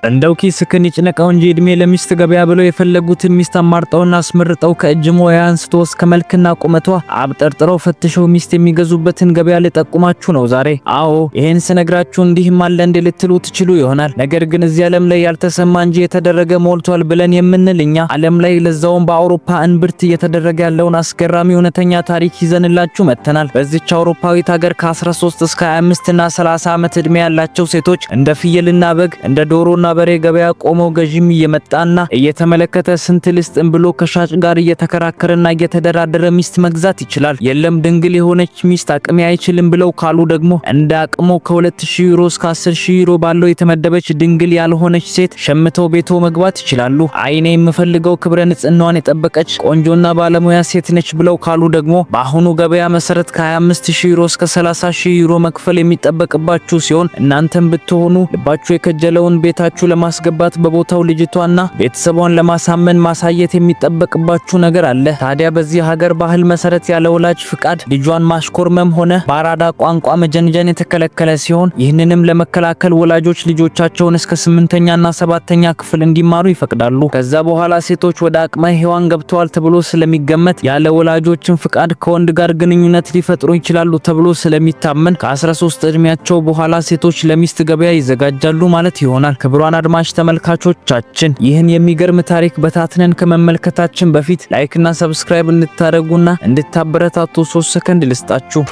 እንደው ኪስክን ይጭነቀው እንጂ እድሜ ለሚስት ገበያ ብለው የፈለጉትን ሚስት አማርጠውና አስመርጠው ከእጅ ሞያ አንስቶ እስከ መልክና ቁመቷ አብጠርጥረው ፈትሸው ሚስት የሚገዙበትን ገበያ ልጠቁማችሁ ነው ዛሬ። አዎ ይሄን ስነግራችሁ እንዲህም አለ እንደ ልትሉ ትችሉ ይሆናል። ነገር ግን እዚህ ዓለም ላይ ያልተሰማ እንጂ የተደረገ ሞልቷል ብለን የምንል እኛ ዓለም ላይ ለዛውም በአውሮፓ እንብርት እየተደረገ ያለውን አስገራሚ እውነተኛ ታሪክ ይዘንላችሁ መጥተናል። በዚች አውሮፓዊት ሀገር ከ13 እስከ 25 እና 30 ዓመት እድሜ ያላቸው ሴቶች እንደ ፍየልና በግ እንደ ዶሮና በሬ ገበያ ቆመው ገዢም እየመጣና እየተመለከተ ስንት ልስጥም ብሎ ከሻጭ ጋር እየተከራከረና እየተደራደረ ሚስት መግዛት ይችላል። የለም ድንግል የሆነች ሚስት አቅሜ አይችልም ብለው ካሉ ደግሞ እንደ አቅሞ ከ2000 ዩሮ እስከ 10000 ዩሮ ባለው የተመደበች ድንግል ያልሆነች ሴት ሸምተው ቤቶ መግባት ይችላሉ። አይኔ የምፈልገው ክብረ ንጽህናዋን የጠበቀች ቆንጆና ባለሙያ ሴት ነች ብለው ካሉ ደግሞ በአሁኑ ገበያ መሰረት ከ25000 ዩሮ እስከ 30000 ዩሮ መክፈል የሚጠበቅባችሁ ሲሆን እናንተም ብትሆኑ ልባችሁ የከጀለውን ቤታችሁ ለማስገባት በቦታው ልጅቷና ቤተሰቧን ለማሳመን ማሳየት የሚጠበቅባችሁ ነገር አለ። ታዲያ በዚህ ሀገር ባህል መሰረት ያለ ወላጅ ፍቃድ ልጇን ማሽኮርመም ሆነ በአራዳ ቋንቋ መጀንጀን የተከለከለ ሲሆን ይህንንም ለመከላከል ወላጆች ልጆቻቸውን እስከ 8ኛና 7ኛ ክፍል እንዲማሩ ይፈቅዳሉ። ከዛ በኋላ ሴቶች ወደ አቅመ ሔዋን ገብተዋል ተብሎ ስለሚገመት ያለ ወላጆችን ፍቃድ ከወንድ ጋር ግንኙነት ሊፈጥሩ ይችላሉ ተብሎ ስለሚታመን ከ13 እድሜያቸው በኋላ ሴቶች ለሚስት ገበያ ይዘጋጃሉ ማለት ይሆናል። ክቡራን አድማጭ ተመልካቾቻችን ይህን የሚገርም ታሪክ በታትነን ከመመልከታችን በፊት ላይክ እና ሰብስክራይብ እንድታደርጉና እንድታበረታቱ 3 ሰከንድ ልስጣችሁ።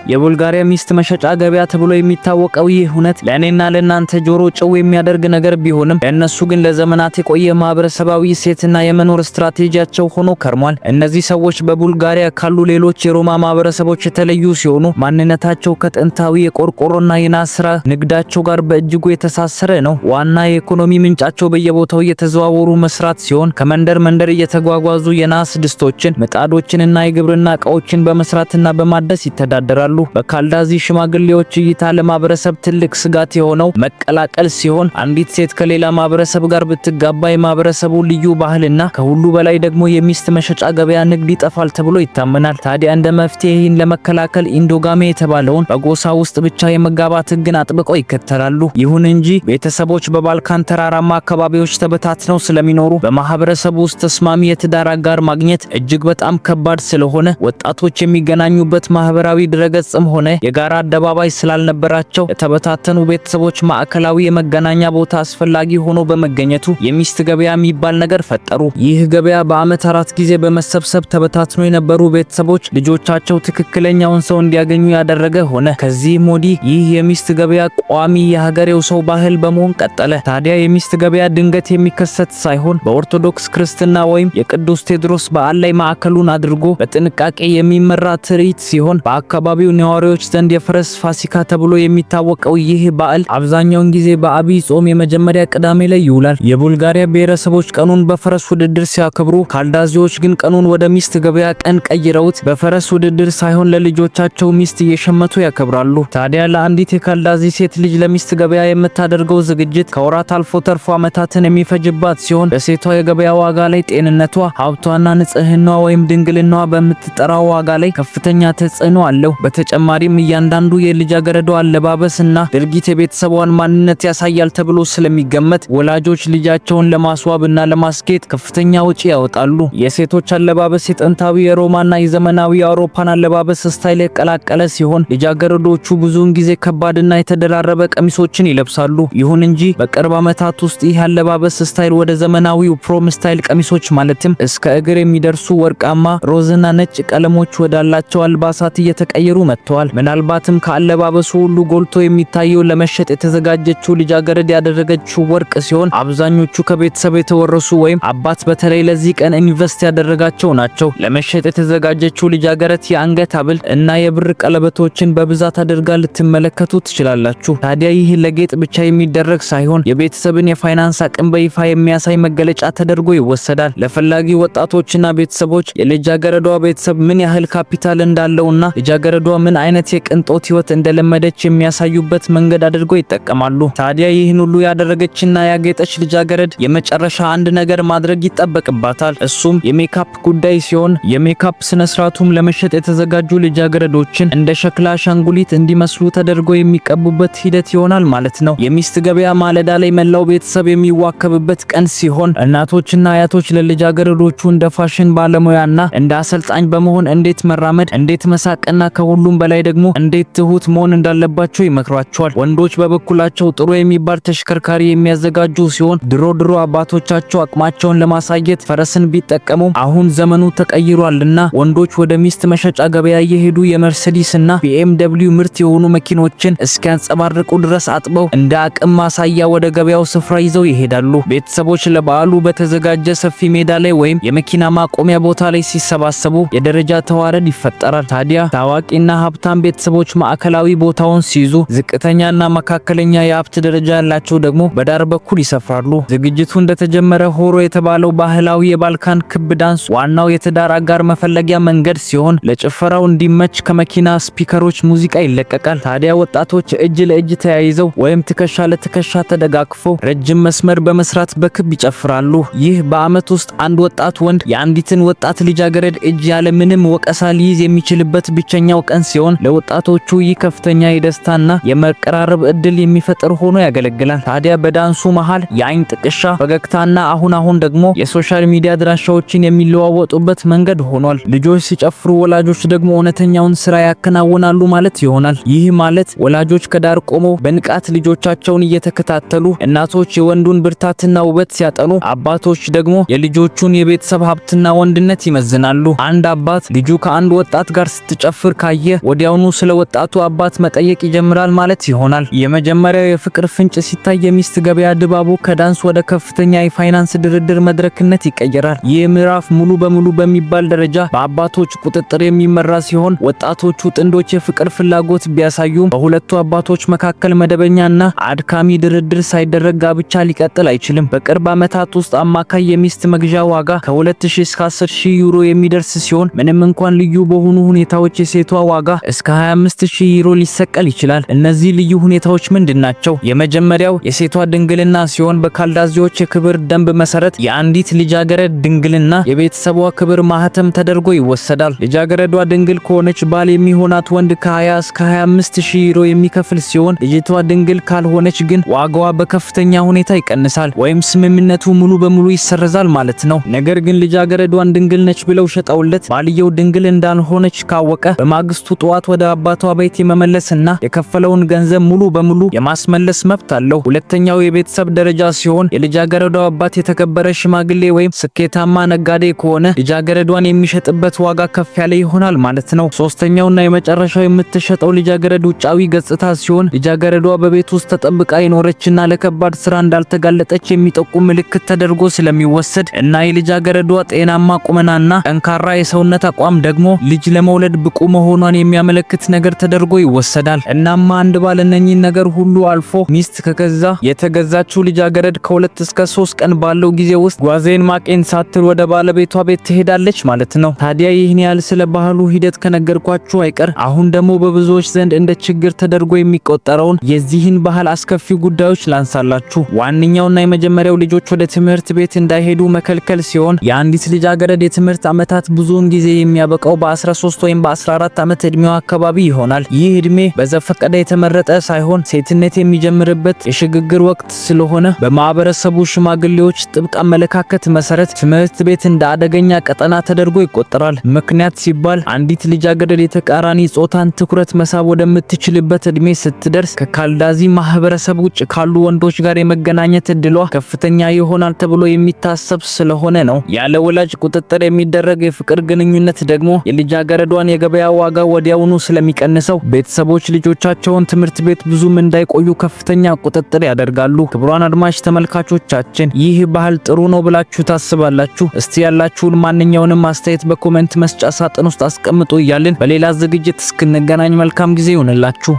የቡልጋሪያ ሚስት መሸጫ ገበያ ተብሎ የሚታወቀው ይህ ሁነት ለእኔና ለእናንተ ጆሮ ጭው የሚያደርግ ነገር ቢሆንም ለእነሱ ግን ለዘመናት የቆየ ማህበረሰባዊ ሴትና የመኖር ስትራቴጂያቸው ሆኖ ከርሟል። እነዚህ ሰዎች በቡልጋሪያ ካሉ ሌሎች የሮማ ማህበረሰቦች የተለዩ ሲሆኑ ማንነታቸው ከጥንታዊ የቆርቆሮና የናስ ስራ ንግዳቸው ጋር በእጅጉ የተሳሰረ ነው። ዋና የኢኮኖሚ ምንጫቸው በየቦታው እየተዘዋወሩ መስራት ሲሆን ከመንደር መንደር እየተጓጓዙ የናስ ድስቶችን፣ ምጣዶችንና የግብርና እቃዎችን በመስራትና በማደስ ይተዳደራሉ። በካልዳዚ ሽማግሌዎች እይታ ለማህበረሰብ ትልቅ ስጋት የሆነው መቀላቀል ሲሆን አንዲት ሴት ከሌላ ማህበረሰብ ጋር ብትጋባ የማህበረሰቡ ልዩ ባህልና ከሁሉ በላይ ደግሞ የሚስት መሸጫ ገበያ ንግድ ይጠፋል ተብሎ ይታመናል። ታዲያ እንደ መፍትሄ ይህን ለመከላከል ኢንዶጋሜ የተባለውን በጎሳ ውስጥ ብቻ የመጋባት ህግን አጥብቀው ይከተላሉ። ይሁን እንጂ ቤተሰቦች በባልካን ተራራማ አካባቢዎች ተበታትነው ስለሚኖሩ በማህበረሰቡ ውስጥ ተስማሚ የትዳር አጋር ማግኘት እጅግ በጣም ከባድ ስለሆነ ወጣቶች የሚገናኙበት ማህበራዊ ድረገጽም ሆነ የጋራ አደባባይ ስላልነበራቸው የተበታተኑ ቤተሰቦች ማዕከላዊ የመገናኛ ቦታ አስፈላጊ ሆኖ በመገኘቱ የሚስት ገበያ የሚባል ነገር ፈጠሩ። ይህ ገበያ በአመት 4 ጊዜ በመሰብሰብ ተበታትኖ የነበሩ ቤተሰቦች ልጆቻቸው ትክክለኛውን ሰው እንዲያገኙ ያደረገ ሆነ። ከዚህም ወዲህ ይህ የሚስት ገበያ ቋሚ የሀገሬው ሰው ባህል በመሆን ቀጠለ። ታዲያ የሚስት ገበያ ድንገት የሚከሰት ሳይሆን በኦርቶዶክስ ክርስትና ወይም የቅዱስ ቴዎድሮስ በዓል ላይ ማዕከሉን አድርጎ በጥንቃቄ የሚመራ ትርኢት ሲሆን በአካባቢው ነዋሪዎች ዘንድ የፈረስ ፋሲካ ተብሎ የሚታወቀው ይህ በዓል አብዛኛውን ጊዜ በአብይ ጾም የመጀመሪያ ቅዳሜ ላይ ይውላል። የቡልጋሪያ ብሔረሰቦች ቀኑን በፈረስ ውድድር ሲያከብሩ፣ ካልዳዚዎች ግን ቀኑን ወደ ሚስት ገበያ ቀን ቀይረውት በፈረስ ውድድር ሳይሆን ለልጆቻቸው ሚስት እየሸመቱ ያከብራሉ። ታዲያ ለአንዲት የካልዳዚ ሴት ልጅ ለሚስት ገበያ የምታደርገው ዝግጅት ከወራት አልፎ ተርፎ ዓመታትን የሚፈጅባት ሲሆን በሴቷ የገበያ ዋጋ ላይ ጤንነቷ፣ ሀብቷና ንጽህናዋ ወይም ድንግልናዋ በምትጠራው ዋጋ ላይ ከፍተኛ ተጽዕኖ አለው። በተጨማሪም እያንዳንዱ የልጃገረዷ አለባበስና ድርጊት የቤተሰቧን ማንነት ያሳያል ተብሎ ስለሚገመት ወላጆች ልጃቸውን ለማስዋብና ለማስጌጥ ከፍተኛ ወጪ ያወጣሉ። የሴቶች አለባበስ የጥንታዊ የሮማና የዘመናዊ የአውሮፓን አለባበስ ስታይል የቀላቀለ ሲሆን ልጃገረዶቹ ብዙውን ጊዜ ከባድና የተደራረበ ቀሚሶችን ይለብሳሉ። ይሁን እንጂ በቅርብ ዓመታት ውስጥ ይህ አለባበስ ስታይል ወደ ዘመናዊው ፕሮም ስታይል ቀሚሶች ማለትም እስከ እግር የሚደርሱ ወርቃማ፣ ሮዝና ነጭ ቀለሞች ወዳላቸው አልባሳት እየተቀየሩ መጥተዋል። ምናልባትም ከአለባበሱ ሁሉ ጎልቶ የሚታየው ለመሸጥ የተዘጋጀችው ልጃገረድ ያደረገችው ወርቅ ሲሆን አብዛኞቹ ከቤተሰብ የተወረሱ ወይም አባት በተለይ ለዚህ ቀን ኢንቨስት ያደረጋቸው ናቸው። ለመሸጥ የተዘጋጀችው ልጃገረድ የአንገት ሐብል እና የብር ቀለበቶችን በብዛት አድርጋ ልትመለከቱ ትችላላችሁ። ታዲያ ይህ ለጌጥ ብቻ የሚደረግ ሳይሆን የቤተሰብን የፋይናንስ አቅም በይፋ የሚያሳይ መገለጫ ተደርጎ ይወሰዳል። ለፈላጊ ወጣቶችና ቤተሰቦች የልጃገረዷ ቤተሰብ ምን ያህል ካፒታል እንዳለውና ልጃገረዷ ምን አይነት የቅንጦት ህይወት እንደለመደች የሚያሳዩበት መንገድ አድርገው ይጠቀማሉ። ታዲያ ይህን ሁሉ ያደረገችና ያጌጠች ልጃገረድ የመጨረሻ አንድ ነገር ማድረግ ይጠበቅባታል። እሱም የሜካፕ ጉዳይ ሲሆን የሜካፕ ስነ ስርዓቱም ለመሸጥ የተዘጋጁ ልጃገረዶችን እንደ ሸክላ አሻንጉሊት እንዲመስሉ ተደርገው የሚቀቡበት ሂደት ይሆናል ማለት ነው። የሚስት ገበያ ማለዳ ላይ መላው ቤተሰብ የሚዋከብበት ቀን ሲሆን እናቶችና አያቶች ለልጃገረዶቹ እንደ ፋሽን ባለሙያና እንደ አሰልጣኝ በመሆን እንዴት መራመድ፣ እንዴት መሳቅና ከሁሉም በላይ ደግሞ እንዴት ትሁት መሆን እንዳለባቸው ይመክሯቸዋል። ወንዶች በበኩላቸው ጥሩ የሚባል ተሽከርካሪ የሚያዘጋጁ ሲሆን ድሮ አባቶቻቸው አቅማቸውን ለማሳየት ፈረስን ቢጠቀሙም አሁን ዘመኑ ተቀይሯልና ወንዶች ወደ ሚስት መሸጫ ገበያ እየሄዱ የመርሴዲስ እና BMW ምርት የሆኑ መኪኖችን እስኪያንጸባርቁ ድረስ አጥበው እንደ አቅም ማሳያ ወደ ገበያው ስፍራ ይዘው ይሄዳሉ። ቤተሰቦች ለበዓሉ በተዘጋጀ ሰፊ ሜዳ ላይ ወይም የመኪና ማቆሚያ ቦታ ላይ ሲሰባሰቡ የደረጃ ተዋረድ ይፈጠራል። ታዲያ ታዋቂና ሀብታም ቤተሰቦች ማዕከላዊ ቦታውን ሲይዙ፣ ዝቅተኛና መካከለኛ የሀብት ደረጃ ያላቸው ደግሞ በዳር በኩል ይሰፍራሉ። ዝግጅቱ እንደተጀመረ ሆሮ የተባለው ባህላዊ የባልካን ክብ ዳንስ ዋናው የትዳር አጋር መፈለጊያ መንገድ ሲሆን ለጭፈራው እንዲመች ከመኪና ስፒከሮች ሙዚቃ ይለቀቃል። ታዲያ ወጣቶች እጅ ለእጅ ተያይዘው ወይም ትከሻ ለትከሻ ተደጋግፈው ረጅም መስመር በመስራት በክብ ይጨፍራሉ። ይህ በአመት ውስጥ አንድ ወጣት ወንድ የአንዲትን ወጣት ልጃገረድ እጅ ያለ ምንም ወቀሳ ሊይዝ የሚችልበት ብቸኛው ቀን ሲሆን ለወጣቶቹ ይህ ከፍተኛ የደስታና የመቀራረብ እድል የሚፈጥር ሆኖ ያገለግላል። ታዲያ በዳንሱ መሃል የአይን ጥቅሻ፣ ፈገግታና አሁን ደግሞ የሶሻል ሚዲያ አድራሻዎችን የሚለዋወጡበት መንገድ ሆኗል። ልጆች ሲጨፍሩ ወላጆች ደግሞ እውነተኛውን ስራ ያከናውናሉ ማለት ይሆናል። ይህ ማለት ወላጆች ከዳር ቆመው በንቃት ልጆቻቸውን እየተከታተሉ፣ እናቶች የወንዱን ብርታትና ውበት ሲያጠኑ፣ አባቶች ደግሞ የልጆቹን የቤተሰብ ሀብትና ወንድነት ይመዝናሉ። አንድ አባት ልጁ ከአንድ ወጣት ጋር ስትጨፍር ካየ ወዲያውኑ ስለ ወጣቱ አባት መጠየቅ ይጀምራል ማለት ይሆናል። የመጀመሪያው የፍቅር ፍንጭ ሲታይ የሚስት ገበያ ድባቡ ከዳንስ ወደ ከፍተኛ የፋይናንስ ድርድር መድረክነት ይቀየራል። ይህ ምዕራፍ ሙሉ በሙሉ በሚባል ደረጃ በአባቶች ቁጥጥር የሚመራ ሲሆን ወጣቶቹ ጥንዶች የፍቅር ፍላጎት ቢያሳዩም በሁለቱ አባቶች መካከል መደበኛና አድካሚ ድርድር ሳይደረግ ጋብቻ ሊቀጥል አይችልም። በቅርብ ዓመታት ውስጥ አማካይ የሚስት መግዣ ዋጋ ከ2000 እስከ 10000 ዩሮ የሚደርስ ሲሆን ምንም እንኳን ልዩ በሆኑ ሁኔታዎች የሴቷ ዋጋ እስከ 25000 ዩሮ ሊሰቀል ይችላል። እነዚህ ልዩ ሁኔታዎች ምንድናቸው? የመጀመሪያው የሴቷ ድንግልና ሲሆን በካልዳዚዎች የክብር ደንብ መሰረት የአንዲት ልጃገረድ ድንግልና የቤተሰቧ ክብር ማህተም ተደርጎ ይወሰዳል። ልጃገረዷ ድንግል ከሆነች ባል የሚሆናት ወንድ ከ20 እስከ 25000 ዩሮ የሚከፍል ሲሆን ልጅቷ ድንግል ካልሆነች ግን ዋጋዋ በከፍተኛ ሁኔታ ይቀንሳል ወይም ስምምነቱ ሙሉ በሙሉ ይሰረዛል ማለት ነው። ነገር ግን ልጃገረዷን ድንግል ነች ብለው ሸጠውለት ባልየው ድንግል እንዳልሆነች ካወቀ በማግስቱ ጠዋት ወደ አባቷ ቤት የመመለስና የከፈለውን ገንዘብ ሙሉ በሙሉ የማስመለስ መብት አለው። ሁለተኛው የቤተሰብ ደረጃ ሲሆን የልጃገረዷ አባት የተከበረ ሽማግሌ ወይም ስኬታማ ነጋዴ ከሆነ ልጃገረዷን የሚሸጥበት ዋጋ ከፍ ያለ ይሆናል ማለት ነው። ሶስተኛውና የመጨረሻው የምትሸጠው ልጃገረድ ውጫዊ ገጽታ ሲሆን ልጃገረዷ በቤት ውስጥ ተጠብቃ የኖረችና ለከባድ ስራ እንዳልተጋለጠች የሚጠቁም ምልክት ተደርጎ ስለሚወሰድ እና የልጃገረዷ ጤናማ ቁመናና ጠንካራ የሰውነት አቋም ደግሞ ልጅ ለመውለድ ብቁ መሆኗን የሚያመለክት ነገር ተደርጎ ይወሰዳል። እናማ አንድ ባል እነኚህን ነገር ሁሉ አልፎ ሚስት ከገዛ የተገዛችው ልጃገረድ ከ2 እስከ 3 ቀን ባለው ጊዜ ውስጥ ጓዜን ማቄን ሳትል ወደ ባለቤቷ ቤት ትሄዳለች ማለት ነው። ታዲያ ይህን ያህል ስለ ባህሉ ሂደት ከነገርኳችሁ አይቀር አሁን ደግሞ በብዙዎች ዘንድ እንደ ችግር ተደርጎ የሚቆጠረውን የዚህን ባህል አስከፊ ጉዳዮች ላንሳላችሁ። ዋነኛውና የመጀመሪያው ልጆች ወደ ትምህርት ቤት እንዳይሄዱ መከልከል ሲሆን የአንዲት ልጃገረድ የትምህርት ዓመታት ብዙውን ጊዜ የሚያበቃው በ13 ወይም በ14 ዓመት እድሜዋ አካባቢ ይሆናል። ይህ እድሜ በዘፈቀደ የተመረጠ ሳይሆን ሴትነት የሚጀምርበት የሽግግር ወቅት ስለሆነ በማህበረሰቡ ሽማግሌዎች ጥብቅ አመለካከት መሰረት ትምህርት ቤት እንደ አደገኛ ቀጠና ተደርጎ ይቆጠራል። ምክንያት ሲባል አንዲት ልጃገረድ የተቃራኒ ጾታን ትኩረት መሳብ ወደምትችልበት እድሜ ስትደርስ ከካልዳዚ ማህበረሰብ ውጭ ካሉ ወንዶች ጋር የመገናኘት እድሏ ከፍተኛ ይሆናል ተብሎ የሚታሰብ ስለሆነ ነው። ያለ ወላጅ ቁጥጥር የሚደረግ የፍቅር ግንኙነት ደግሞ የልጃገረዷን የገበያ ዋጋ ወዲያውኑ ስለሚቀንሰው ቤተሰቦች ልጆቻቸውን ትምህርት ቤት ብዙም እንዳይቆዩ ከፍተኛ ቁጥጥር ያደርጋሉ። ክቡራን አድማጭ ተመልካቾቻችን ይህ ባህል ጥሩ ነው ብላችሁ ታስባላችሁ? እስቲ ያላችሁን ማንኛውንም አስተያየት በኮሜንት መስጫ ሳጥን ውስጥ አስቀምጡ እያልን በሌላ ዝግጅት እስክንገናኝ መልካም ጊዜ ይሁንላችሁ።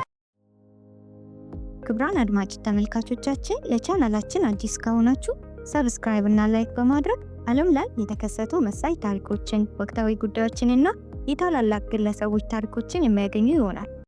ክቡራን አድማጭ ተመልካቾቻችን ለቻናላችን አዲስ ከሆናችሁ ሰብስክራይብ እና ላይክ በማድረግ ዓለም ላይ የተከሰቱ መሳይ ታሪኮችን፣ ወቅታዊ ጉዳዮችንና የታላላቅ ግለሰቦች ታሪኮችን የሚያገኙ ይሆናል።